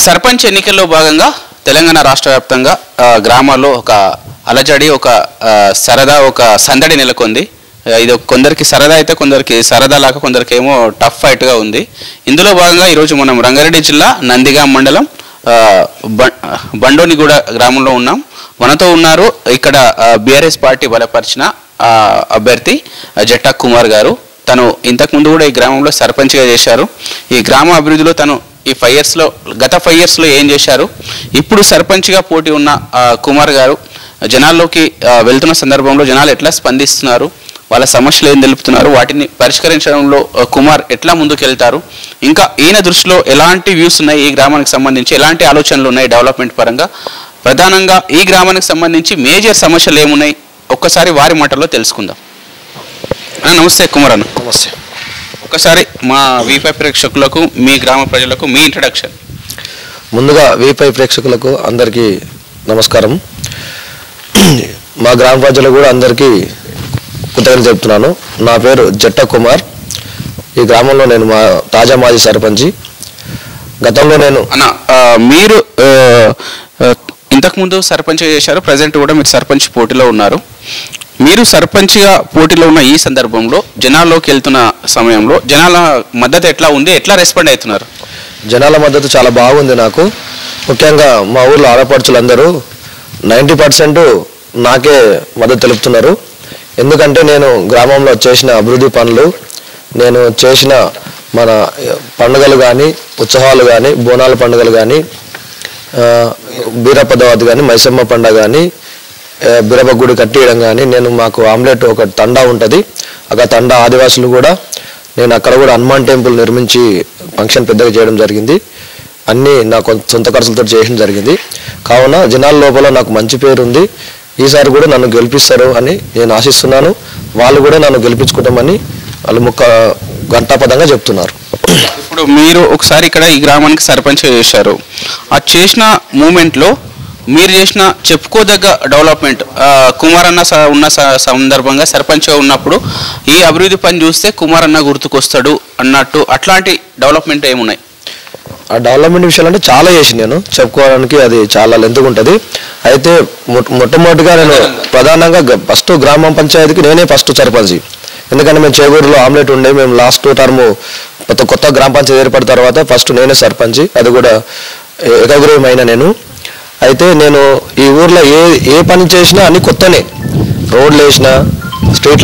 సర్పంచ్ ఎన్నికల్లో భాగంగా తెలంగాణ రాష్ట్ర వ్యాప్తంగా గ్రామాల్లో ఒక అలజడి, ఒక సరదా, ఒక సందడి నెలకొంది. ఇది కొందరికి సరదా అయితే కొందరికి సరదా లాగా, కొందరికి ఏమో టఫ్ ఫైట్గా ఉంది. ఇందులో భాగంగా ఈరోజు మనం రంగారెడ్డి జిల్లా నందిగాం మండలం బండోనిగూడ గ్రామంలో ఉన్నాం. మనతో ఉన్నారు ఇక్కడ బీఆర్ఎస్ పార్టీ బలపరిచిన అభ్యర్థి జట్టా కుమార్ గారు. తను ఇంతకుముందు కూడా ఈ గ్రామంలో సర్పంచ్గా చేశారు. ఈ గ్రామ అభివృద్ధిలో తను ఈ 5 yearsలో గత 5 yearsలో ఏం చేశారు, ఇప్పుడు సర్పంచ్గా పోటీ ఉన్న కుమార్ గారు జనాల్లోకి వెళ్తున్న సందర్భంలో జనాలు ఎట్లా స్పందిస్తున్నారు, వాళ్ళ సమస్యలు ఏం తెలుపుతున్నారు, వాటిని పరిష్కరించడంలో కుమార్ ఎట్లా ముందుకు వెళ్తారు, ఇంకా ఈయన దృష్టిలో ఎలాంటి వ్యూస్ ఉన్నాయి, ఈ గ్రామానికి సంబంధించి ఎలాంటి ఆలోచనలు ఉన్నాయి డెవలప్మెంట్ పరంగా, ప్రధానంగా ఈ గ్రామానికి సంబంధించి మేజర్ సమస్యలు ఏమున్నాయి, ఒక్కసారి వారి మాటల్లో తెలుసుకుందాం. నమస్తే కుమార్ అన్న. నమస్తే. ఒకసారి మా V5 ప్రేక్షకులకు, మీ గ్రామ ప్రజలకు మీ ఇంట్రడక్షన్. ముందుగా V5 ప్రేక్షకులకు అందరికీ నమస్కారం. మా గ్రామ ప్రజలు కూడా అందరికీ కృతజ్ఞతలు చెప్తున్నాను. నా పేరు జట్టా కుమార్. ఈ గ్రామంలో నేను తాజా మాజీ సర్పంచి. గతంలో నేను మీరు ఇంతకుముందు సర్పంచ్గా చేశారు, ప్రజెంట్ కూడా మీరు సర్పంచ్ పోటీలో ఉన్నారు. మీరు సర్పంచ్గా పోటీలో ఉన్న ఈ సందర్భంలో జనాల్లోకి వెళ్తున్న సమయంలో జనాల మద్దతు ఎట్లా ఉంది, ఎట్లా రెస్పాండ్ అవుతున్నారు? జనాల మద్దతు చాలా బాగుంది. నాకు ముఖ్యంగా మా ఊర్లో ఆడపడుచులందరూ 90% నాకే మద్దతు తెలుపుతున్నారు. ఎందుకంటే నేను గ్రామంలో చేసిన అభివృద్ధి పనులు, నేను చేసిన మన పండుగలు కానీ, ఉత్సవాలు కానీ, బోనాల పండుగలు కానీ, బీరపదవాది కానీ, మైసమ్మ పండుగ కానీ, బీరప్ప గుడి కట్టియడం కానీ, నేను మాకు ఆమ్లెట్ ఒక తండా ఉంటుంది, ఆ తండా ఆదివాసులు కూడా నేను అక్కడ కూడా హనుమాన్ టెంపుల్ నిర్మించి ఫంక్షన్ పెద్దగా చేయడం జరిగింది. అన్నీ నా సొంత ఖర్చులతో చేయడం జరిగింది. కావున జనాల లోపల నాకు మంచి పేరు ఉంది. ఈసారి కూడా నన్ను గెలిపిస్తారు అని నేను ఆశిస్తున్నాను. వాళ్ళు కూడా నన్ను గెలిపించుకుంటామని వాళ్ళు గంటాపదంగా చెప్తున్నారు. ఇప్పుడు మీరు ఒకసారి ఇక్కడ ఈ గ్రామానికి సర్పంచ్ చేశారు. ఆ చేసిన మూమెంట్లో మీరు చేసిన చెప్పుకోదగ్గ డెవలప్మెంట్, కుమార్ అన్న ఉన్న సందర్భంగా సర్పంచ్గా ఉన్నప్పుడు ఈ అభివృద్ధి పని చూస్తే కుమార్ అన్న గుర్తుకొస్తాడు అన్నట్టు, అట్లాంటి డెవలప్మెంట్ ఏమున్నాయి? ఆ డెవలప్మెంట్ విషయాలు అంటే చాలా చేసి నేను చెప్పుకోవడానికి అది చాలా లెంత్గా ఉంటుంది. అయితే మొట్టమొదటిగా నేను ప్రధానంగా ఫస్ట్ గ్రామ పంచాయతీకి నేనే ఫస్ట్ సర్పంచ్. ఎందుకంటే మేము చేగూరులో ఆమ్లెట్ ఉండే, మేము లాస్ట్ టర్మ్ కొత్త గ్రామ పంచాయతీ ఏర్పడిన తర్వాత ఫస్ట్ నేనే సర్పంచ్, అది కూడా ఏకగ్రీవమైన నేను. అయితే నేను ఈ ఊర్లో ఏ పని చేసినా అన్ని కొత్తనే. రోడ్లు వేసినా, స్ట్రీట్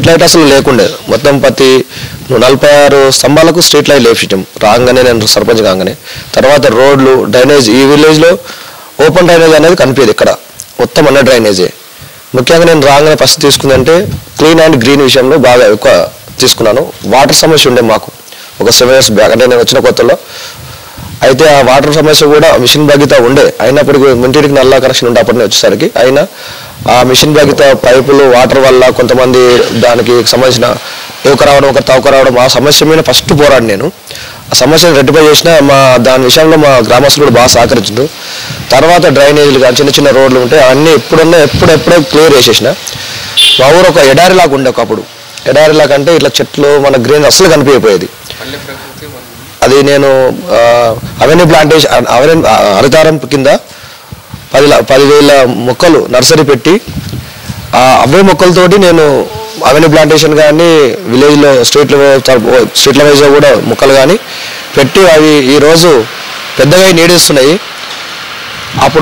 లైట్ అసలు లేకుండే, మొత్తం 46 స్తంభాలకు స్ట్రీట్ లైట్ లేపించడం రాగానే నేను సర్పంచ్ కాగానే. తర్వాత రోడ్లు, డ్రైనేజ్, ఈ విలేజ్లో ఓపెన్ డ్రైనేజ్ అనేది కనిపించేది, ఇక్కడ మొత్తం అన్న డ్రైనేజే. ముఖ్యంగా నేను రాగానే ఫస్ట్ తీసుకుందంటే క్లీన్ అండ్ గ్రీన్ విషయంలో బాగా ఎక్కువ తీసుకున్నాను. వాటర్ సమస్య ఉండే మాకు ఒక 7 years బ్యాక్, అంటే నేను వచ్చిన కొత్తలో. అయితే ఆ వాటర్ సమస్య కూడా మిషన్ బాధ్యత ఉండే, అయినప్పటికీ ఇంటికి నల్లా కనెక్షన్ ఉండే అప్పటినే వచ్చేసరికి. అయినా ఆ మిషన్ బాధ్యత పైపులు వాటర్ వల్ల కొంతమంది దానికి సంబంధించిన ఒక రావడం, ఒక తవ్వక రావడం, ఆ సమస్య మీద ఫస్ట్ పోరాడు నేను. ఆ సమస్యను రెట్టిఫై చేసిన దాని విషయంలో మా గ్రామస్తులు కూడా బాగా సహకరించారు. తర్వాత డ్రైనేజీలు కానీ, చిన్న చిన్న రోడ్లు ఉంటాయి, అవన్నీ ఎప్పుడెప్పుడే క్లియర్ చేసేసిన. మా ఊరు ఒక ఎడారిలాగా ఉండే ఒకప్పుడు. ఎడారిలాగా అంటే ఇట్లా చెట్లు, మన గ్రీన్ అసలు కనిపించకపోయేది. అది నేను అవెన్యూ ప్లాంటేషన్, హరితారం కింద 10,000 మొక్కలు నర్సరీ పెట్టి, అవే మొక్కలతోటి నేను అవెన్యూ ప్లాంటేషన్ కానీ, విలేజ్లో స్ట్రీట్ల వైజ్గా కూడా మొక్కలు కానీ పెట్టి అవి ఈరోజు పెద్దగా నీడేస్తున్నాయి.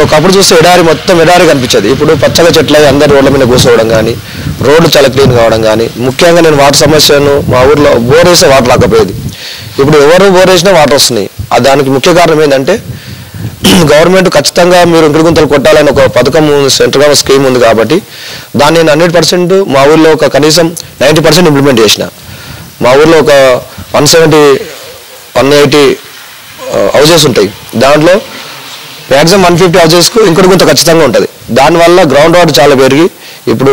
ఒకప్పుడు చూస్తే మొత్తం ఎడారి కనిపించేది. ఇప్పుడు పచ్చగా చెట్లు అందరు రోడ్ల మీద కూర్చోవడం కానీ, రోడ్లు చాలా క్లీన్ కావడం కానీ. ముఖ్యంగా నేను వాటర్ సమస్యను, మా ఊర్లో బోర్ వేస్తే వాటర్ రాకపోయేది, ఇప్పుడు ఎవరు బోర్ వేసినా వాటర్ వస్తున్నాయి. దానికి ముఖ్య కారణం ఏంటంటే గవర్నమెంట్ ఖచ్చితంగా మీరు ఇంకుడు గుంతలు కొట్టాలని ఒక పథకం, సెంట్రల్ గవర్నమెంట్ స్కీమ్ ఉంది కాబట్టి దాన్ని నేను 100% మా ఊర్లో ఒక కనీసం 90% ఇంప్లిమెంట్ చేసిన. మా ఊర్లో ఒక 180 హౌజెస్ ఉంటాయి, దాంట్లో మ్యాక్సిమం 150 హౌజెస్కు ఇంకుడు గుంత ఖచ్చితంగా ఉంటుంది. దానివల్ల గ్రౌండ్ వాటర్ చాలా పెరిగి ఇప్పుడు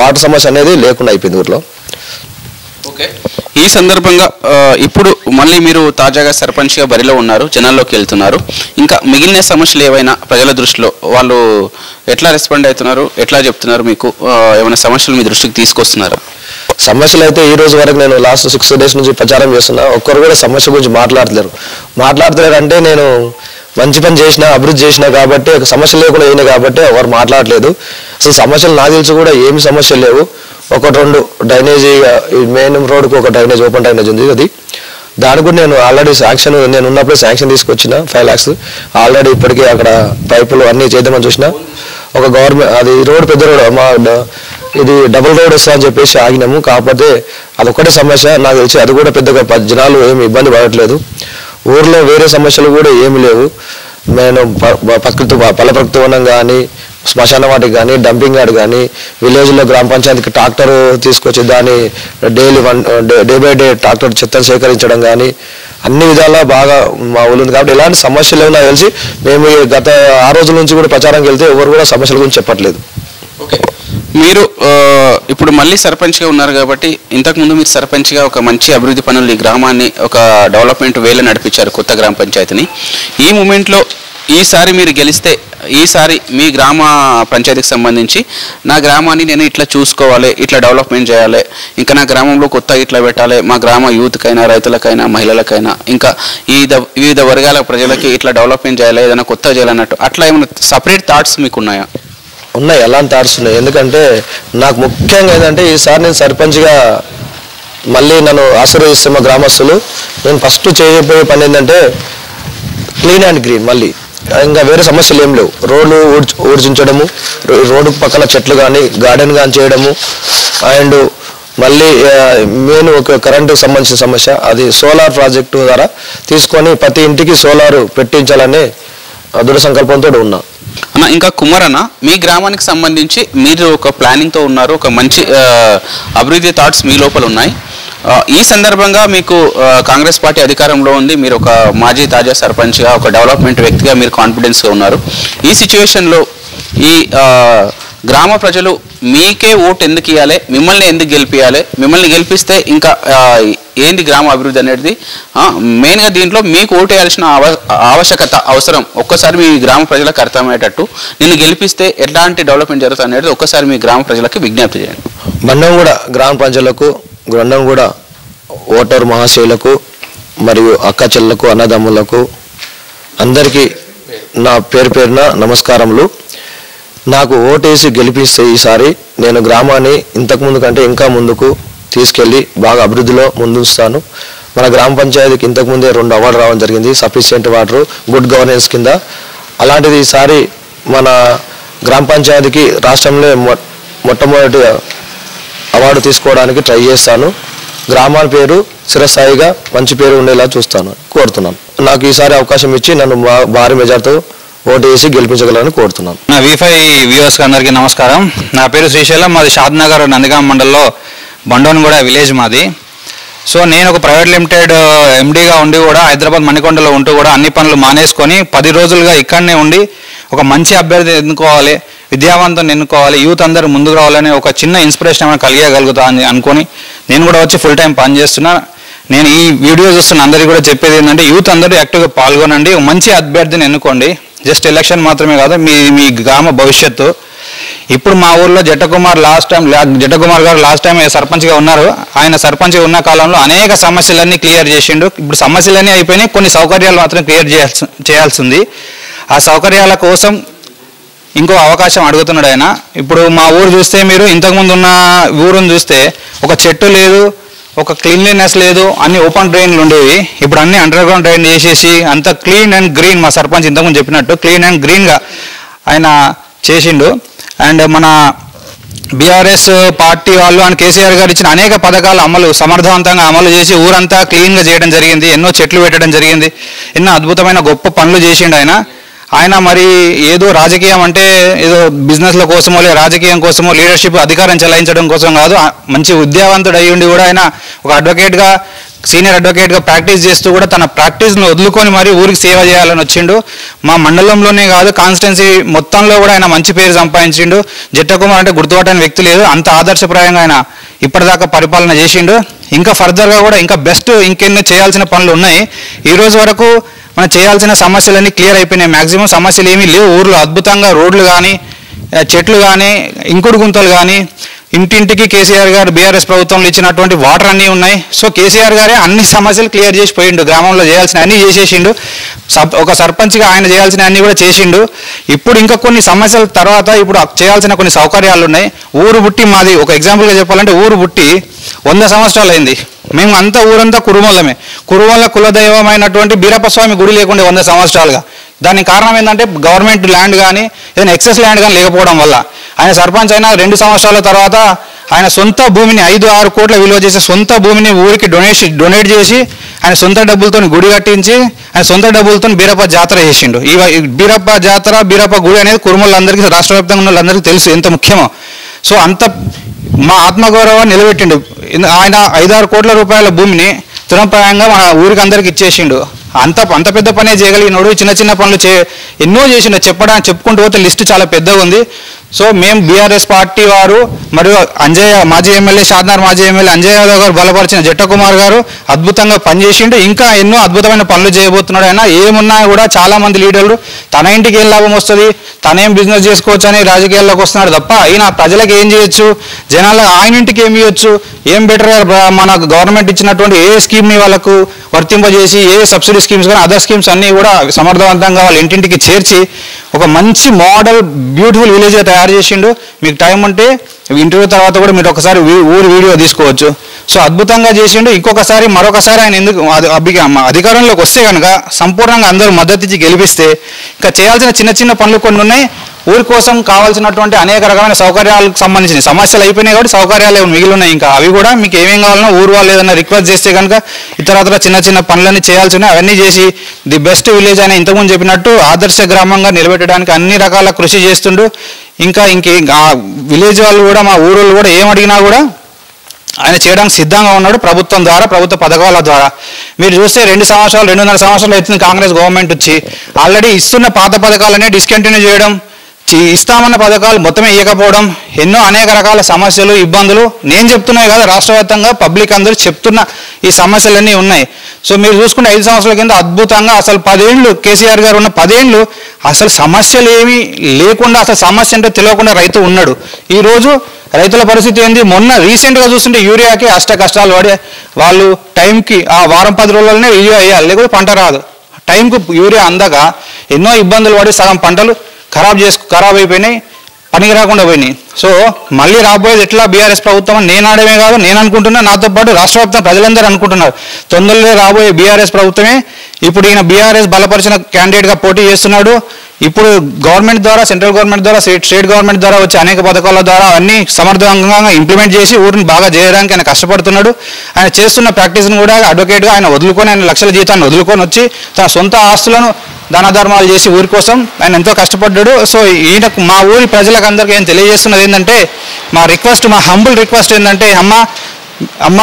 వాటర్ సమస్య అనేది లేకుండా అయిపోయింది ఊర్లో. ఓకే, ఈ సందర్భంగా ఇప్పుడు మళ్ళీ మీరు తాజాగా సర్పంచ్గా బరిలో ఉన్నారు, జనాల్లోకి వెళ్తున్నారు. ఇంకా మిగిలిన సమస్యలు ఏవైనా ప్రజల దృష్టిలో వాళ్ళు ఎట్లా రెస్పాండ్ అవుతున్నారు, ఎట్లా చెప్తున్నారు, మీకు ఏమైనా సమస్యలు మీ దృష్టికి తీసుకొస్తున్నారా? సమస్యలు అయితే ఈ రోజు వరకు నేను లాస్ట్ 6 days నుంచి ప్రచారం చేస్తున్నా, ఒక్కరు కూడా సమస్య గురించి మాట్లాడతలేరు అంటే నేను మంచి పని చేసిన, అభివృద్ధి చేసిన కాబట్టి, ఒక సమస్య లేకుండా అయినా కాబట్టి ఎవరు మాట్లాడలేదు. అసలు సమస్యలు నాకు తెలిసి కూడా ఏమి సమస్యలు లేవు. 1-2 డ్రైనేజీ, మెయిన్ రోడ్కు ఒక డ్రైనేజ్, ఓపెన్ డ్రైనేజ్ ఉంది, అది దానికి కూడా నేను ఆల్రెడీ శాంక్షన్, నేను ఉన్నప్పుడే శాంక్షన్ తీసుకొచ్చిన 5 lakhs ఆల్రెడీ. ఇప్పటికే అక్కడ పైపులు అన్నీ చేద్దామని చూసిన. ఒక గవర్నమెంట్ అది రోడ్ పెద్ద రోడ్, మా ఇది డబుల్ రోడ్ వస్తా అని చెప్పేసి ఆగినాము. కాకపోతే అదొక్కటే సమస్య నాకు తెలిసి, అది కూడా పెద్దగా జనాలు ఏమి ఇబ్బంది పడట్లేదు. ఊర్లో వేరే సమస్యలు కూడా ఏమి లేవు. నేను పల్లె ప్రకృతి వనం కానీ, శ్మశాన వాటికి కానీ, డంపింగ్ యార్డ్ కానీ, విలేజ్లో గ్రామ పంచాయతీకి ట్రాక్టర్ తీసుకొచ్చి దాన్ని డే బై డే ట్రాక్టర్ చెత్తను సేకరించడం కానీ, అన్ని విధాలా బాగా మా ఊళ్ళు ఉంది. కాబట్టి ఎలాంటి సమస్యలు లేవు నాకు తెలిసి. మేము గత 6 రోజుల నుంచి కూడా ప్రచారంకి వెళ్తే ఎవరు కూడా సమస్యల గురించి చెప్పట్లేదు. ఓకే, మీరు ఇప్పుడు మళ్ళీ సర్పంచ్గా ఉన్నారు కాబట్టి, ఇంతకుముందు మీరు సర్పంచ్గా ఒక మంచి అభివృద్ధి పనులు ఈ గ్రామాన్ని ఒక డెవలప్మెంట్ వేలో నడిపించారు, కొత్త గ్రామ పంచాయతీని. ఈ మూమెంట్లో ఈసారి మీరు గెలిస్తే, ఈసారి మీ గ్రామ పంచాయతీకి సంబంధించి నా గ్రామాన్ని నేను ఇట్లా చూసుకోవాలి, ఇట్లా డెవలప్మెంట్ చేయాలి, ఇంకా నా గ్రామంలో కొత్త ఇట్లా పెట్టాలి, మా గ్రామ యూత్కైనా, రైతులకైనా, మహిళలకైనా, ఇంకా వివిధ వర్గాల ప్రజలకి ఇట్లా డెవలప్మెంట్ చేయాలి, ఏదైనా కొత్త చేయాలన్నట్టు అట్లా ఏమైనా సపరేట్ థాట్స్ మీకు ఉన్నాయా? ఉన్నాయి, ఎలాంటి థాట్స్ ఉన్నాయి. ఎందుకంటే నాకు ముఖ్యంగా ఏంటంటే ఈసారి నేను సర్పంచ్గా మళ్ళీ నన్ను ఆశీర్వదిస్తే మా గ్రామస్తులు, నేను ఫస్ట్ చేయబోయే పని ఏంటంటే క్లీన్ అండ్ గ్రీన్. మళ్ళీ ఇంకా వేరే సమస్యలు ఏం లేవు. రోడ్లు ఊడ్చించడము, రోడ్డు పక్కన చెట్లు కానీ, గార్డెన్ కానీ చేయడము, అండ్ మళ్ళీ మెయిన్ ఒక కరెంటుకు సంబంధించిన సమస్య, అది సోలార్ ప్రాజెక్టు ద్వారా తీసుకొని ప్రతి ఇంటికి సోలార్ పెట్టించాలనే దృఢ సంకల్పంతో ఉన్నా. అన్న, ఇంకా కుమారన్న, మీ గ్రామానికి సంబంధించి మీరు ఒక ప్లానింగ్తో ఉన్నారు, ఒక మంచి అభివృద్ధి థాట్స్ మీ లోపల ఉన్నాయి. ఈ సందర్భంగా మీకు కాంగ్రెస్ పార్టీ అధికారంలో ఉంది, మీరు ఒక మాజీ తాజా సర్పంచ్గా, ఒక డెవలప్మెంట్ వ్యక్తిగా మీరు కాన్ఫిడెన్స్గా ఉన్నారు. ఈ సిచ్యువేషన్లో ఈ గ్రామ ప్రజలు మీకే ఓటు ఎందుకు ఇవ్వాలి, మిమ్మల్ని ఎందుకు గెలిపించాలి, మిమ్మల్ని గెలిపిస్తే ఇంకా ఏంది గ్రామ అభివృద్ధి అనేది మెయిన్గా దీంట్లో మీకు ఓటు వేయాల్సిన ఆవశ్యకత, అవసరం ఒక్కసారి మీ గ్రామ ప్రజలకు అర్థమయ్యేటట్టు, నిన్ను గెలిపిస్తే ఎట్లాంటి డెవలప్మెంట్ జరుగుతుంది అనేది ఒక్కసారి మీ గ్రామ ప్రజలకు విజ్ఞప్తి చేయండి. మనం కూడా గ్రామ ప్రజలకు, గ్రంథం కూడా ఓటర్ మహాశయులకు మరియు అక్క చెల్లకు, అన్నదమ్ములకు అందరికీ నా పేరున నమస్కారములు. నాకు ఓటేసి గెలిపిస్తే ఈసారి నేను గ్రామాన్ని ఇంతకుముందు కంటే ఇంకా ముందుకు తీసుకెళ్ళి బాగా అభివృద్ధిలో ముందుస్తాను. మన గ్రామ పంచాయతీకి ఇంతకుముందే 2 అవార్డు రావడం జరిగింది, సఫిషియెంట్ వాటర్, గుడ్ గవర్నెన్స్ కింద. అలాంటిది ఈసారి మన గ్రామ పంచాయతీకి రాష్ట్రంలో మొట్టమొదటి అవార్డు తీసుకోవడానికి ట్రై చేస్తాను. గ్రామాల పేరు చిరస్థాయిగా మంచి పేరు ఉండేలా కోరుతున్నాను. నాకు ఈసారి అవకాశం ఇచ్చి నన్ను భారీ మెజార్టీతో ఓటు వేసి గెలిపించగలని కోరుతున్నాను. నా V5 వ్యూవర్స్ అందరికీ నమస్కారం. నా పేరు శ్రీశైలం, మాది షాద్నగర్ నందిగాం మండలంలో బండోన్గూడ విలేజ్ మాది. సో నేను ఒక ప్రైవేట్ లిమిటెడ్ ఎండీగా ఉండి కూడా హైదరాబాద్ మణికొండలో ఉంటూ కూడా అన్ని పనులు మానేసుకొని 10 రోజులుగా ఇక్కడనే ఉండి ఒక మంచి అభ్యర్థి ఎన్నుకోవాలి, విద్యావంతుని ఎన్నుకోవాలి, యూత్ అందరూ ముందుకు రావాలని ఒక చిన్న ఇన్స్పిరేషన్ ఏమైనా కలిగగలుగుతా అని అనుకొని నేను కూడా వచ్చి ఫుల్ టైం పని చేస్తున్నా. నేను ఈ వీడియో చూస్తున్న అందరికీ కూడా చెప్పేది ఏంటంటే, యూత్ అందరూ యాక్టివ్గా పాల్గొనండి, మంచి అభ్యర్థిని ఎన్నుకోండి. జస్ట్ ఎలక్షన్ మాత్రమే కాదు, మీ గ్రామ భవిష్యత్తు. ఇప్పుడు మా ఊర్లో జట్టకుమార్ గారు లాస్ట్ టైం సర్పంచ్గా ఉన్నారు. ఆయన సర్పంచ్గా ఉన్న కాలంలో అనేక సమస్యలన్నీ క్లియర్ చేసిండు. ఇప్పుడు సమస్యలన్నీ అయిపోయినాయి, కొన్ని సౌకర్యాలు మాత్రం క్లియర్ చేయాల్సింది. ఆ సౌకర్యాల కోసం ఇంకో అవకాశం అడుగుతున్నాడు ఆయన. ఇప్పుడు మా ఊరు చూస్తే, మీరు ఇంతకుముందు ఉన్న ఊరుని చూస్తే ఒక చెట్టు లేదు, ఒక క్లీన్లీనెస్ లేదు, అన్ని ఓపెన్ డ్రైన్లు ఉండేవి. ఇప్పుడు అన్ని అండర్ గ్రౌండ్ డ్రైన్ చేసేసి అంత క్లీన్ అండ్ గ్రీన్, మా సర్పంచ్ ఇంతకుముందు చెప్పినట్టు క్లీన్ అండ్ గ్రీన్గా ఆయన చేసిండు. అండ్ మన బీఆర్ఎస్ పార్టీ వాళ్ళు అండ్ కేసీఆర్ గారు ఇచ్చిన అనేక పథకాలు సమర్థవంతంగా అమలు చేసి ఊరంతా క్లీన్గా చేయడం జరిగింది, ఎన్నో చెట్లు పెట్టడం జరిగింది, ఎన్నో అద్భుతమైన గొప్ప పనులు చేసిండు ఆయన. మరి ఏదో రాజకీయం అంటే ఏదో బిజినెస్ల కోసమో లేదా రాజకీయం కోసమో, లీడర్షిప్ అధికారం చెలాయించడం కోసం కాదు, మంచి విద్యావంతుడు అయ్యి ఉండి కూడా ఆయన ఒక అడ్వకేట్గా, సీనియర్ అడ్వకేట్గా ప్రాక్టీస్ చేస్తూ కూడా తన ప్రాక్టీస్ను వదులుకొని మరి ఊరికి సేవ చేయాలని వచ్చిండు. మా మండలంలోనే కాదు, కాన్స్టిట్యున్సీ మొత్తంలో కూడా ఆయన మంచి పేరు సంపాదించిండు. జట్టకుమార్ అంటే గుర్తుపట్టని వ్యక్తి లేదు, అంత ఆదర్శప్రాయంగా ఆయన ఇప్పటిదాకా పరిపాలన చేసిండు. ఇంకా ఫర్దర్గా కూడా ఇంకా బెస్ట్ ఇంకెన్నో చేయాల్సిన పనులు ఉన్నాయి. ఈరోజు వరకు మనం చేయాల్సిన సమస్యలన్నీ క్లియర్ అయిపోయినాయి. మ్యాక్సిమం సమస్యలు ఏమీ లేవు ఊర్లో. అద్భుతంగా రోడ్లు కానీ, చెట్లు కానీ, ఇంకుడు గుంతలు కానీ, ఇంటింటికి కేసీఆర్ గారు బీఆర్ఎస్ ప్రభుత్వంలో ఇచ్చినటువంటి వాటర్ అన్నీ ఉన్నాయి. సో కేసీఆర్ గారే అన్ని సమస్యలు క్లియర్ చేసి పోయిండు, గ్రామంలో చేయాల్సిన అన్నీ చేసేసిండు, ఒక సర్పంచ్గా ఆయన చేయాల్సిన అన్నీ కూడా చేసిండు. ఇప్పుడు ఇంకా కొన్ని సమస్యల తర్వాత ఇప్పుడు చేయాల్సిన కొన్ని సౌకర్యాలు ఉన్నాయి. ఊరు బుట్టి మాది ఒక ఎగ్జాంపుల్గా చెప్పాలంటే ఊరు బుట్టి 100 సంవత్సరాలు అయింది. మేము అంతా ఊరంతా కురుమల్లమే. కురుమల్ల కులదైవమైనటువంటి బీరప్ప స్వామి గుడి లేకుండే 100 సంవత్సరాలుగా. దానికి కారణం ఏంటంటే గవర్నమెంట్ ల్యాండ్ కానీ ఏదైనా ఎక్సెస్ ల్యాండ్ కానీ లేకపోవడం వల్ల. ఆయన సర్పంచ్ అయినా 2 సంవత్సరాల తర్వాత ఆయన సొంత భూమిని 5-6 కోట్ల విలువ చేసే సొంత భూమిని ఊరికి డొనేట్ చేసి ఆయన సొంత డబ్బులతో గుడి కట్టించి ఆయన సొంత డబ్బులతో బీరప్ప జాతర చేసిండు. ఈ బీరప్ప జాతర బీరప్ప గుడి అనేది కురుమలందరికీ రాష్ట్ర వ్యాప్తంగా ఉన్న వాళ్ళందరికీ తెలుసు ఎంత ముఖ్యమో. సో అంత మా ఆత్మగౌరవాన్ని నిలబెట్టిండు. ఆయన 5-6 కోట్ల రూపాయల భూమిని తృణప్రాయంగా మన ఊరికి అందరికి ఇచ్చేసిండు. అంత పెద్ద పనే చేయగలిగినోడు. చిన్న చిన్న పనులు ఎన్నో చేసిండు. చెప్పుకుంటూ పోతే లిస్టు చాలా పెద్దగా ఉంది. సో మేము బీఆర్ఎస్ పార్టీ వారు మరియు అంజయ్య మాజీ ఎమ్మెల్యే, షాద్నగర్ మాజీ ఎమ్మెల్యే అంజయ్య యాదవ్ గారు బలపరిచిన జట్ట కుమార్ గారు అద్భుతంగా పనిచేసిండు. ఇంకా ఎన్నో అద్భుతమైన పనులు చేయబోతున్నాడు. అయినా ఏమున్నా కూడా చాలా మంది లీడర్లు తన ఇంటికి ఏం లాభం వస్తుంది, తనేం బిజినెస్ చేసుకోవచ్చు అని రాజకీయాల్లోకి వస్తున్నాడు తప్ప ఈయన ప్రజలకు ఏం చేయొచ్చు, జనాలకు ఆయన ఇంటికి ఏమి ఇవ్వచ్చు, ఏం బెటర్ మన గవర్నమెంట్ ఇచ్చినటువంటి ఏ స్కీమ్ని వాళ్ళకు వర్తింపజేసి ఏ సబ్సిడీ స్కీమ్స్ కానీ అదర్ స్కీమ్స్ అన్నీ కూడా సమర్థవంతంగా వాళ్ళ ఇంటింటికి చేర్చి ఒక మంచి మోడల్ బ్యూటిఫుల్ విలేజ్గా తయారు చేసిండు. మీకు టైం ఉంటే ఇంటర్వ్యూ తర్వాత కూడా మీరు ఒకసారి ఊరి వీడియో తీసుకోవచ్చు. సో అద్భుతంగా చేసిండు. మరొకసారి ఆయన ఎందుకు అధికారంలోకి వస్తే కనుక సంపూర్ణంగా అందరూ మద్దతు ఇచ్చి గెలిపిస్తే ఇంకా చేయాల్సిన చిన్న చిన్న పనులు కొన్ని ఉన్నాయి. ఊరి కోసం కావాల్సినటువంటి అనేక రకమైన సౌకర్యాలకు సంబంధించిన సమస్యలు అయిపోయినాయి కాబట్టి సౌకర్యాలు మిగిలి ఉన్నాయి. ఇంకా అవి కూడా మీకు ఏమేం కావాలన్నా ఊరు వాళ్ళు ఏదైనా రిక్వెస్ట్ చేస్తే కనుక ఇతరత్ర చిన్న చిన్న పనులన్నీ చేయాల్సి ఉన్నాయి. అవన్నీ చేసి ది బెస్ట్ విలేజ్ అని ఇంతకుముందు చెప్పినట్టు ఆదర్శ గ్రామంగా నిలబెట్టడానికి అన్ని రకాల కృషి చేస్తుండు. ఇంకా విలేజ్ వాళ్ళు కూడా మా ఊరోళ్ళు కూడా ఏం అడిగినా కూడా ఆయన చేయడానికి సిద్ధంగా ఉన్నాడు. ప్రభుత్వం ద్వారా, ప్రభుత్వ పథకాల ద్వారా. మీరు చూస్తే 2-2.5 సంవత్సరాలు అవుతుంది కాంగ్రెస్ గవర్నమెంట్ వచ్చి. ఆల్రెడీ ఇస్తున్న పాత పథకాలనే డిస్కంటిన్యూ చేయడం, ఇస్తామన్న పథకాలు మొత్తమే ఇవ్వకపోవడం, ఎన్నో అనేక రకాల సమస్యలు, ఇబ్బందులు నేను చెప్తున్నాయి కదా, రాష్ట్ర వ్యాప్తంగా పబ్లిక్ అందరూ చెప్తున్న ఈ సమస్యలన్నీ ఉన్నాయి. సో మీరు చూసుకుంటే 5 సంవత్సరాల కింద అద్భుతంగా అసలు 10 ఏళ్ళు కేసీఆర్ గారు ఉన్న 10 ఏళ్ళు అసలు సమస్యలు ఏమీ లేకుండా, అసలు సమస్య అంటే తెలియకుండా రైతు ఉన్నాడు. ఈరోజు రైతుల పరిస్థితి ఏంది? మొన్న రీసెంట్గా చూస్తుంటే యూరియాకి కష్టాలు పడి వాళ్ళు టైంకి ఆ వారం 10 రోజుల్లోనే యూరియా వేయాలి, లేకపోతే పంట రాదు. టైంకు యూరియా అందక ఎన్నో ఇబ్బందులు పడి సగం పంటలు ఖరాబ్ అయిపోయినాయి, పనికి రాకుండా పోయినాయి. సో మళ్ళీ రాబోయేది ఎట్లా బీఆర్ఎస్ ప్రభుత్వం అని నేను ఆడమే కాదు, నేను అనుకుంటున్నా, నాతో పాటు రాష్ట్ర వ్యాప్తంగా ప్రజలందరూ అనుకుంటున్నారు. తొందరలో రాబోయే బీఆర్ఎస్ ప్రభుత్వమే. ఇప్పుడు ఈయన బీఆర్ఎస్ బలపరిచిన క్యాండిడేట్గా పోటీ చేస్తున్నాడు. ఇప్పుడు గవర్నమెంట్ ద్వారా, సెంట్రల్ గవర్నమెంట్ ద్వారా, స్టేట్ గవర్నమెంట్ ద్వారా వచ్చే అనేక పథకాల ద్వారా అన్ని సమర్థవంతంగా ఇంప్లిమెంట్ చేసి ఊరిని బాగా చేయడానికి ఆయన కష్టపడుతున్నాడు. ఆయన చేస్తున్న ప్రాక్టీస్ని కూడా అడ్వకేట్గా ఆయన ఆయన లక్షల జీతాన్ని వదులుకొని వచ్చి తన సొంత ఆస్తులను దాన ధర్మాలు చేసి ఊరి కోసం ఆయన ఎంతో కష్టపడ్డాడు. సో ఈయనకు మా ఊరి ప్రజలకు అందరికీ ఏం తెలియజేస్తున్నది ఏంటంటే, మా హంబుల్ రిక్వెస్ట్ ఏంటంటే, అమ్మ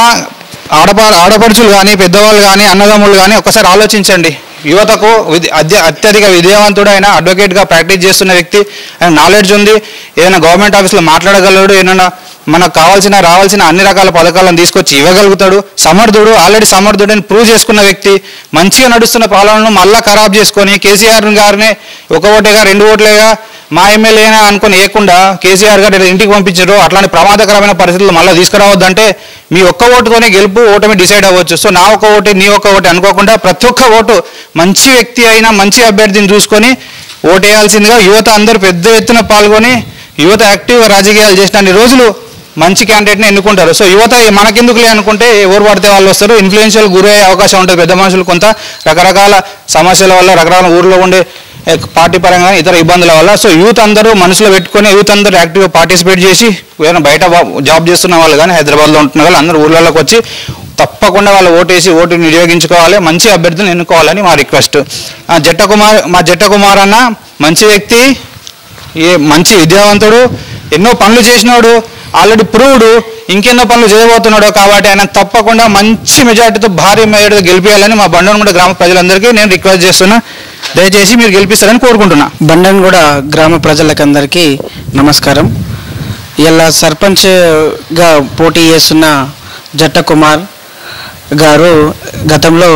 ఆడపడుచులు కానీ, పెద్దవాళ్ళు కానీ, అన్నదమ్ములు కానీ ఒకసారి ఆలోచించండి. యువతకు అత్యధిక విద్యావంతుడు, ఆయన అడ్వకేట్గా ప్రాక్టీస్ చేస్తున్న వ్యక్తి, ఆయన నాలెడ్జ్ ఉంది, ఏదైనా గవర్నమెంట్ ఆఫీస్లో మాట్లాడగలడు, ఏదైనా మనకు రావాల్సిన అన్ని రకాల పథకాలను తీసుకొచ్చి ఇవ్వగలుగుతాడు. ఆల్రెడీ సమర్థుడని ప్రూవ్ చేసుకున్న వ్యక్తి. మంచిగా నడుస్తున్న పాలనను మళ్ళా ఖరాబ్ చేసుకొని కేసీఆర్ గారిని 1 ఓటేగా 2 ఓట్లేగా మా ఎమ్మెల్యేనా అనుకుని వేయకుండా కేసీఆర్ గారు ఇంటికి పంపించారు. అట్లాంటి ప్రమాదకరమైన పరిస్థితులు మళ్ళీ తీసుకురావద్దంటే మీ ఒక్క ఓటుతోనే గెలుపు ఓటమి డిసైడ్ అవ్వచ్చు. సో నా ఒక్క ఓటే నీ ఒక్క ఓటే అనుకోకుండా ప్రతి ఒక్క ఓటు మంచి వ్యక్తి అయినా మంచి అభ్యర్థిని చూసుకొని ఓటేయాల్సిందిగా యువత అందరూ పెద్ద ఎత్తున పాల్గొని యువత యాక్టివ్గా రాజకీయాలు చేసిన రోజులు మంచి క్యాండిడేట్ని ఎన్నుకుంటారు. సో యువత మనకెందుకులే అనుకుంటే ఎవరు పడితే వాళ్ళు వస్తారు. ఇన్ఫ్లుయెన్షియల్ గురయ్యే అవకాశం ఉంటుంది. పెద్ద మనుషులు కొంత రకరకాల సమస్యల వల్ల, రకరకాల ఊర్లో ఉండే పార్టీ పరంగా ఇతర ఇబ్బందుల వల్ల. సో యూత్ అందరూ మనసులో పెట్టుకొని యూత్ అందరూ యాక్టివ్గా పార్టిసిపేట్ చేసి ఏదైనా బయట జాబ్ చేస్తున్న వాళ్ళు కానీ, హైదరాబాద్లో ఉంటున్న వాళ్ళు అందరూ ఊళ్ళలోకి వచ్చి తప్పకుండా వాళ్ళు ఓటుని వినియోగించుకోవాలి, మంచి అభ్యర్థులను ఎన్నుకోవాలని మా రిక్వెస్ట్. మా జట్ట కుమార్ అన్న మంచి వ్యక్తి, మంచి విద్యావంతుడు, ఎన్నో పనులు చేసినాడు, ఆల్రెడీ ప్రూవ్డ్, ఇంకెన్నో పనులు చేయబోతున్నాడు. కాబట్టి ఆయన తప్పకుండా మంచి మెజార్టీతో, భారీ మెజార్టీతో గెలిపించాలని మా బండన్గూడ గ్రామ ప్రజలందరికీ నేను రిక్వెస్ట్ చేస్తున్నా. దయచేసి మీరు గెలిపిస్తారని కోరుకుంటున్నా. బండన్గూడ గ్రామ ప్రజలకందరికీ నమస్కారం. ఇలా సర్పంచ్గా పోటీ చేస్తున్న జట్ట కుమార్ గారు గతంలో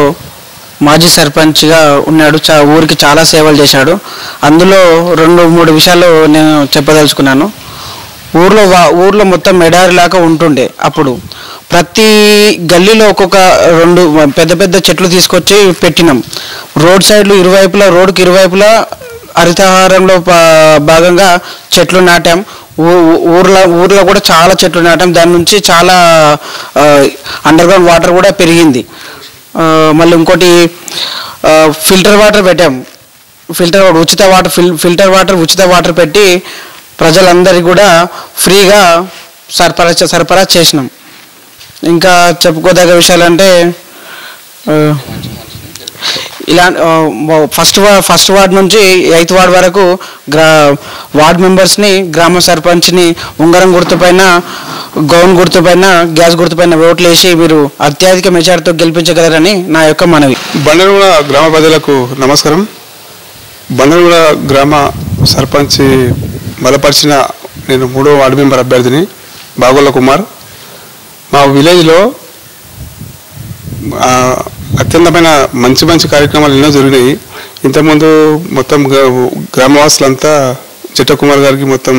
మాజీ సర్పంచ్గా ఉన్నాడు. ఊరికి చాలా సేవలు చేశాడు. అందులో 2-3 విషయాలు నేను చెప్పదలుచుకున్నాను. ఊర్లో మొత్తం ఎడారిలాగా ఉంటుండే. అప్పుడు ప్రతి గల్లీలో ఒక్కొక్క 2 పెద్ద పెద్ద చెట్లు తీసుకొచ్చి పెట్టినాం. రోడ్ సైడ్లు ఇరువైపులా, రోడ్డుకి ఇరువైపులా హరితహారంలో భాగంగా చెట్లు నాటాం. ఊర్లో కూడా చాలా చెట్లు నాటాం. దాని నుంచి చాలా అండర్గ్రౌండ్ వాటర్ కూడా పెరిగింది. మళ్ళీ ఇంకోటి ఫిల్టర్ వాటర్ పెట్టాం. ఫిల్టర్ వాటర్ ఉచిత వాటర్ పెట్టి ప్రజలందరికీ కూడా ఫ్రీగా సరఫరా చేసినాం. ఇంకా చెప్పుకోదగ్గ విషయాలంటే ఇలా ఫస్ట్ వార్డ్ నుంచి 8th వార్డ్ వరకు వార్డ్ మెంబర్స్ని, గ్రామ సర్పంచ్ని ఉంగరం గుర్తుపైన, గౌన్ గుర్తుపైన, గ్యాస్ గుర్తుపైన ఓట్లు వేసి మీరు అత్యధిక మెజార్టీతో గెలిపించగలరని నా యొక్క మనవి. బండలగూడ గ్రామ ప్రజలకు నమస్కారం. బండలగూడ గ్రామ సర్పంచ్ బలపరిచిన నేను 3వ వార్డు మెంబర్ అభ్యర్థిని బాగోళ్ళ కుమార్. మా విలేజ్లో అత్యంతమైన మంచి కార్యక్రమాలు ఎన్నో జరిగినాయి. ఇంతకుముందు మొత్తం గ్రామవాసులంతా జట్ట కుమార్ గారికి మొత్తం